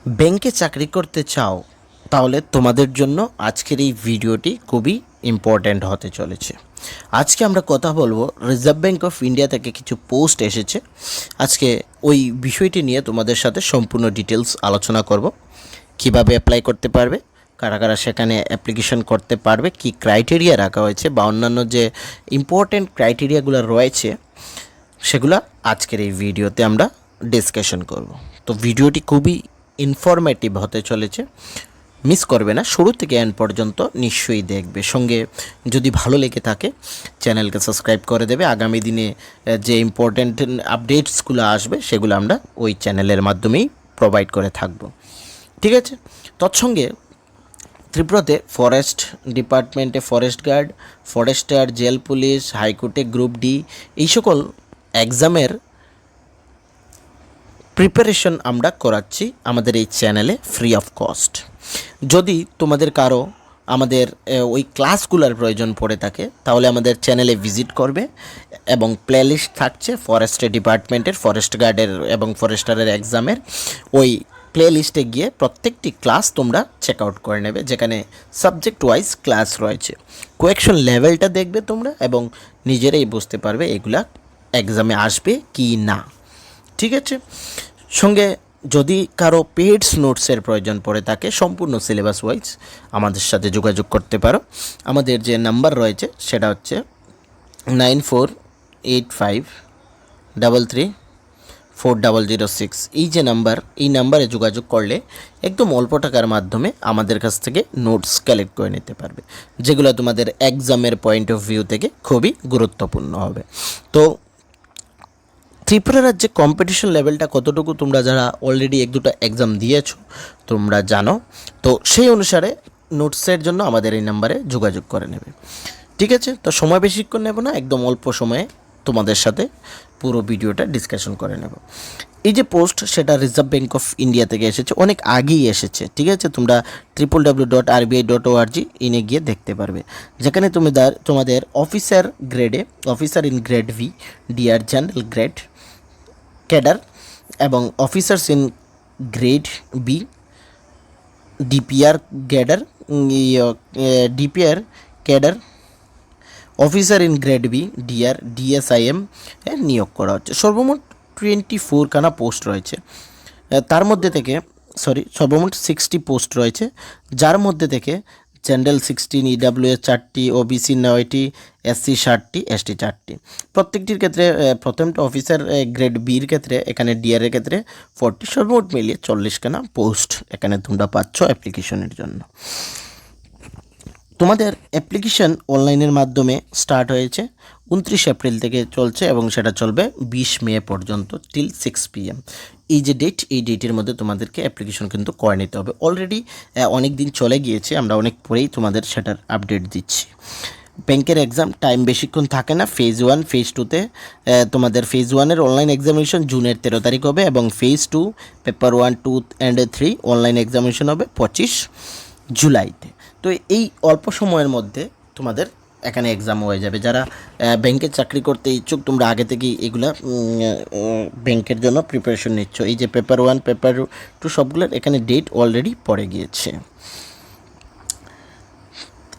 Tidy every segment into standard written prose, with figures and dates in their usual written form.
ব্যাংকে চাকরি করতে চাও তাহলে তোমাদের জন্য আজকের এই ভিডিওটি খুবই ইম্পর্ট্যান্ট হতে চলেছে। আজকে আমরা কথা বলবো রিজার্ভ ব্যাঙ্ক অফ ইন্ডিয়া থেকে কিছু পোস্ট এসেছে। আজকে ওই বিষয়টি নিয়ে তোমাদের সাথে সম্পূর্ণ ডিটেলস আলোচনা করব। কিভাবে অ্যাপ্লাই করতে পারবে, কারা কারা সেখানে অ্যাপ্লিকেশন করতে পারবে, কি ক্রাইটেরিয়া রাখা হয়েছে বা অন্যান্য যে ইম্পর্ট্যান্ট ক্রাইটেরিয়াগুলো রয়েছে সেগুলো আজকের এই ভিডিওতে আমরা ডিসকাশন করব। তো ভিডিওটি খুবই ইনফরমেটিভ হতে চলেছে, মিস করবে না, শুরু থেকে এন্ড পর্যন্ত নিশ্চয়ই দেখবে। সঙ্গে যদি ভালো লেগে থাকে চ্যানেলকে সাবস্ক্রাইব করে দেবে। আগামী দিনে যে ইম্পর্ট্যান্ট আপডেটসগুলো আসবে সেগুলো আমরা ওই চ্যানেলের মাধ্যমেই প্রোভাইড করে থাকব, ঠিক আছে। তৎসঙ্গে ত্রিপুরাতে ফরেস্ট ডিপার্টমেন্টে forest guard, forester, jail police, হাইকোর্টে গ্রুপ ডি এই সকল এক্সামের প্রিপারেশন আমরা করাচ্ছি আমাদের এই চ্যানেলে ফ্রি অফ কস্ট। যদি তোমাদের কারো আমাদের ওই ক্লাসগুলোর প্রয়োজন পড়ে থাকে তাহলে আমাদের চ্যানেলে ভিজিট করবে এবং প্লেলিস্ট থাকছে ফরেস্ট ডিপার্টমেন্টের, ফরেস্ট গার্ডের এবং ফরেস্টারের এক্সামের। ওই প্লেলিস্টে গিয়ে প্রত্যেকটি ক্লাস তোমরা চেক আউট করে নেবে, যেখানে সাবজেক্ট ওয়াইজ ক্লাস রয়েছে। কোয়েকশন লেভেলটা দেখবে তোমরা এবং নিজেরাই বুঝতে পারবে এগুলা এক্সামে আসবে কি না, ঠিক আছে। সঙ্গে যদি কারো পেডস নোটসের প্রয়োজন পড়ে থাকে সম্পূর্ণ সিলেবাস ওয়াইজ আমাদের সাথে যোগাযোগ করতে পারো। আমাদের যে নাম্বার রয়েছে সেটা হচ্ছে 9485334006। এই যে নাম্বার, এই নাম্বারে যোগাযোগ করলে একদম অল্প টাকার মাধ্যমে আমাদের কাছ থেকে নোটস কালেক্ট করে নিতে পারবে, যেগুলো তোমাদের এক্সামের পয়েন্ট অফ ভিউ থেকে খুবই গুরুত্বপূর্ণ হবে। তো ত্রিপুরা রাজ্যে কম্পিটিশন লেভেলটা কতটুকু তোমরা যারা অলরেডি এক দুটো এক্সাম দিয়েছো তোমরা জানো। তো সেই অনুসারে নোটসের জন্য আমাদের এই নাম্বারে যোগাযোগ করে নেবে, ঠিক আছে। তো সময় বেশিক্ষণ নেব না, একদম অল্প সময়ে তোমাদের সাথে পুরো ভিডিওটা ডিসকাশন করে নেব। এই যে পোস্ট সেটা রিজার্ভ ব্যাঙ্ক অফ ইন্ডিয়া থেকে এসেছে, অনেক আগেই এসেছে, ঠিক আছে। তোমরা www.rbi.org ইনে গিয়ে দেখতে পারবে, যেখানে তুমি তোমাদের অফিসার গ্রেডে, officer in grade V, DR general grade cadre এবং officers in grade B, DPR cadre, DPR cadre, officer in grade B, DR, DSIM নিয়োগ করা হচ্ছে। সর্বমোট 24 খানা পোস্ট রয়েছে। তার মধ্যে থেকে সর্বমোট 60 পোস্ট রয়েছে, যার মধ্যে থেকে জেনারেল 16, ইডাব্লিউএস 4টি, ওবিসি 9টি, এসসি 60টি, এসটি 4টি। প্রত্যেকটির ক্ষেত্রে প্রথমটা অফিসার গ্রেড বির ক্ষেত্রে, এখানে ডিআরের ক্ষেত্রে 40, সর্বমোট মিলিয়ে 40 খানা পোস্ট এখানে তোমরা পাচ্ছ অ্যাপ্লিকেশনের জন্য। তোমাদের অ্যাপ্লিকেশন অনলাইনের মাধ্যমে স্টার্ট হয়েছে 29 এপ্রিল থেকে চলছে এবং সেটা চলবে 20 মে পর্যন্ত টিল 6 PM। এই যে ডেট, এই ডেটের মধ্যে তোমাদেরকে অ্যাপ্লিকেশন কিন্তু করে নিতে হবে। অলরেডি অনেক দিন চলে গিয়েছে, আমরা অনেক পরেই তোমাদের সেটার আপডেট দিচ্ছি। ব্যাংকের এক্সাম টাইম বেশিক্ষণ থাকে না। ফেজ 1, ফেজ 2তে তোমাদের ফেজ 1-এর অনলাইন এক্সামিনেশন জুনের 13 তারিখ হবে এবং phase 2 paper 1, 2 and 3 online examination হবে 25 জুলাইতে। তো এই অল্প সময়ের মধ্যে তোমাদের এখানে এক্সাম হয়ে যাবে। যারা ব্যাংকে চাকরি করতে ইচ্ছুক তোমরা আগে থেকেই এগুলা ব্যাংকের জন্য প্রিপারেশন নিচ্ছ। এই যে পেপার 1, পেপার 2 সবগুলোর এখানে ডেট অলরেডি পড়ে গিয়েছে।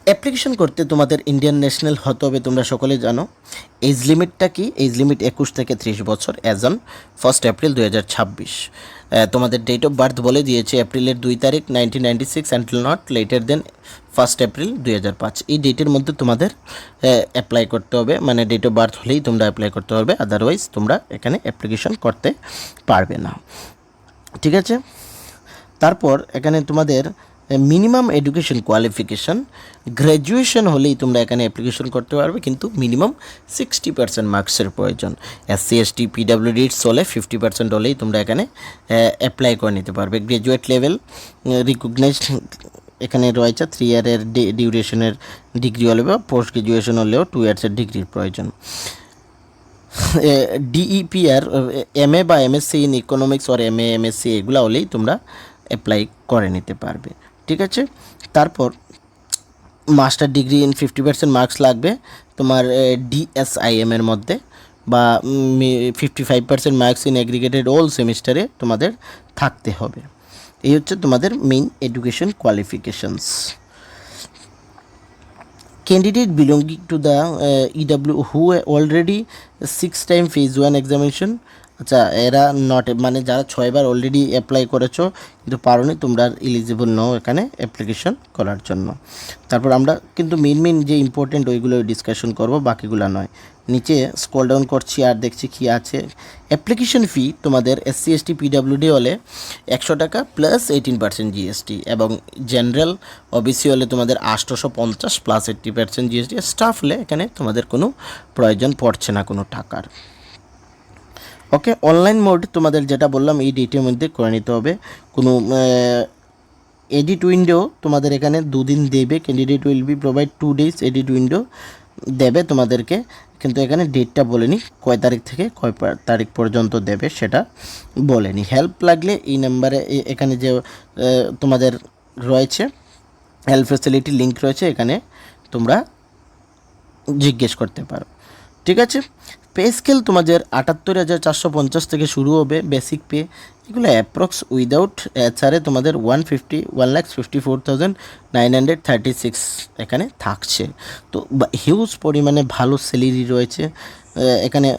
অ্যাপ্লিকেশন করতে তোমাদের ইন্ডিয়ান ন্যাশনাল হতে হবে, তোমরা সকলে জানো। এজ লিমিটটা কি? এজ লিমিট 21 থেকে 30 বছর অ্যাজ অন 1 এপ্রিল 2026। তোমাদের ডেট অফ বার্থ বলে দিয়েছে এপ্রিলের 2 তারিখ 1996 until not later than 1 April 2005। এই ডেটের মধ্যে তোমাদের অ্যাপ্লাই করতে হবে, মানে ডেট অফ বার্থ হলেই তোমরা অ্যাপ্লাই করতে পারবে, আদারওয়াইজ তোমরা এখানে অ্যাপ্লিকেশন করতে পারবে না, ঠিক আছে। তারপর এখানে তোমাদের মিনিমাম এডুকেশন কোয়ালিফিকেশান গ্র্যাজুয়েশন হলেই তোমরা এখানে অ্যাপ্লিকেশন করতে পারবে, কিন্তু মিনিমাম 60% মার্কসের প্রয়োজন। এসসি এসটি পিডাব্লিউডিস হলে 50% হলেই তোমরা এখানে অ্যাপ্লাই করে নিতে পারবে। গ্র্যাজুয়েট লেভেল রিকগনাইজড এখানে রয়েছে 3 ইয়ারের ডিউরেশনের ডিগ্রি হলে বা পোস্ট গ্র্যাজুয়েশন হলেও 2 ইয়ার্সের ডিগ্রির প্রয়োজন। ডিইপিআর এমএ বা এমএসসি ইন ইকোনমিক্স আর এমএ এমএসসি এগুলো হলেই তোমরা অ্যাপ্লাই করে নিতে পারবে, ঠিক আছে। তারপর মাস্টার ডিগ্রি ইন 50% মার্কস লাগবে তোমার ডিএসআইএমের মধ্যে, বা 55% মার্কস ইন অ্যাগ্রিগেটেড অল সেমিস্টারে তোমাদের থাকতে হবে। এই হচ্ছে তোমাদের main education qualifications. Candidate belonging to the EW who already 6 time phase 1 examination, আচ্ছা এরা নট মানে যারা 6বার অলরেডি অ্যাপ্লাই করেছো কিন্তু পারোনি, তোমরা এলিজিবল নও এখানে অ্যাপ্লিকেশন করার জন্য। তারপর আমরা কিন্তু মেইন যে ইম্পর্টেন্ট ওইগুলো ডিসকাশন করব, বাকিগুলো নয়। নিচে স্ক্রল ডাউন করছি আর দেখছি কি আছে। অ্যাপ্লিকেশন ফি তোমাদের SC ST PWD হলে 100 টাকা প্লাস 18% GST, এবং জেনারেল OBC হলে তোমাদের 850 প্লাস 80% GST। স্টাফ হলে এখানে তোমাদের কোনো প্রয়োজন পড়ছে না কোনো টাকার। ওকে, অনলাইন মোড তোমাদের যেটা বললাম এই ডেটের মধ্যে করে নিতে হবে। কোনো এডিট উইন্ডো তোমাদের এখানে 2 দিন দেবে। Candidate will be provide 2 days edit window দেবে তোমাদেরকে, কিন্তু এখানে ডেটটা বলেনি কয় তারিখ থেকে কয় তারিখ পর্যন্ত দেবে সেটা বলেনি। হেল্প লাগলে এই নাম্বারে এখানে যে তোমাদের রয়েছে হেল্প ফ্যাসিলিটি লিঙ্ক রয়েছে, এখানে তোমরা জিজ্ঞেস করতে পারো। ঠিক আছে, পে স্কেল তোমাদের 78,450 থেকে শুরু হবে বেসিক পে। এগুলো অ্যাপ্রক্স উইদাউট এছাড়ে তোমাদের 1,54,936 এখানে থাকছে। তো হিউজ পরিমাণে ভালো স্যালারি রয়েছে এখানে।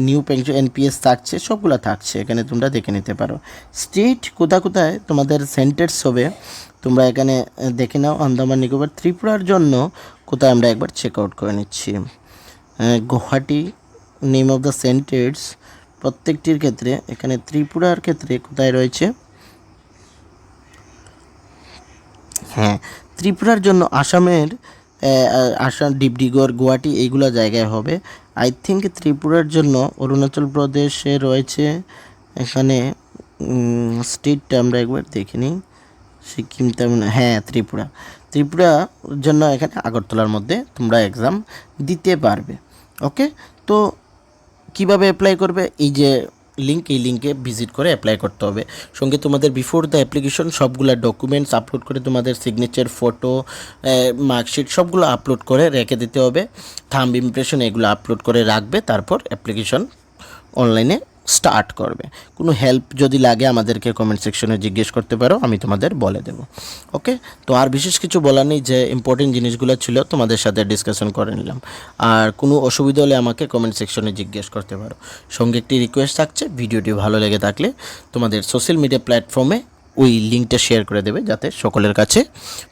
নিউ পেনশন NPS থাকছে, সবগুলো থাকছে এখানে, তোমরা দেখে নিতে পারো। স্টেট কোথায় তোমাদের সেন্টার্স হবে তোমরা এখানে দেখে নাও। আন্দামান নিকোবর, ত্রিপুরার জন্য কোথায় আমরা একবার চেক আউট করে নিচ্ছি। Guwahati name of the centres প্রত্যেকটির ক্ষেত্রে। এখানে ত্রিপুরার ক্ষেত্রে কোথায় রয়েছে, হ্যাঁ ত্রিপুরার জন্য আসামের আসাম ডিব্রুগড় গুয়াহাটি এইগুলো জায়গায় হবে। আই থিঙ্ক ত্রিপুরার জন্য অরুণাচল প্রদেশে রয়েছে এখানে। স্টেটটা আমরা একবার দেখে নিই, সিকিম, তামিলনাড়ু, হ্যাঁ ত্রিপুরার জন্য এখানে আগরতলার মধ্যে তোমরা এক্সাম দিতে পারবে। ওকে, তো কিভাবে অ্যাপ্লাই করবে, এই যে লিঙ্ক, এই লিঙ্কে ভিজিট করে অ্যাপ্লাই করতে হবে। সঙ্গে তোমাদের বিফোর দ্য অ্যাপ্লিকেশন সবগুলো ডকুমেন্টস আপলোড করে, তোমাদের সিগনেচার, ফটো, মার্কশিট সবগুলো আপলোড করে রেখে দিতে হবে। থাম্ব ইমপ্রেশন এগুলো আপলোড করে রাখবে, তারপর অ্যাপ্লিকেশন অনলাইনে স্টার্ট করবে। কোনো হেল্প যদি লাগে আমাদেরকে কমেন্ট সেকশনে জিজ্ঞেস করতে পারো, আমি তোমাদের বলে দেবো। ওকে, তো আর বিশেষ কিছু বলার নেই, যে ইম্পর্টেন্ট জিনিসগুলো ছিল তোমাদের সাথে ডিসকাশন করে নিলাম। আর কোনো অসুবিধা হলে আমাকে কমেন্ট সেকশনে জিজ্ঞেস করতে পারো। সঙ্গে একটি রিকোয়েস্ট থাকছে, ভিডিওটি ভালো লেগে থাকলে তোমাদের সোশ্যাল মিডিয়া প্ল্যাটফর্মে ওই লিঙ্কটা শেয়ার করে দেবে যাতে সকলের কাছে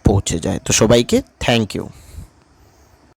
পৌঁছে যায়। তো সবাইকে থ্যাংক ইউ।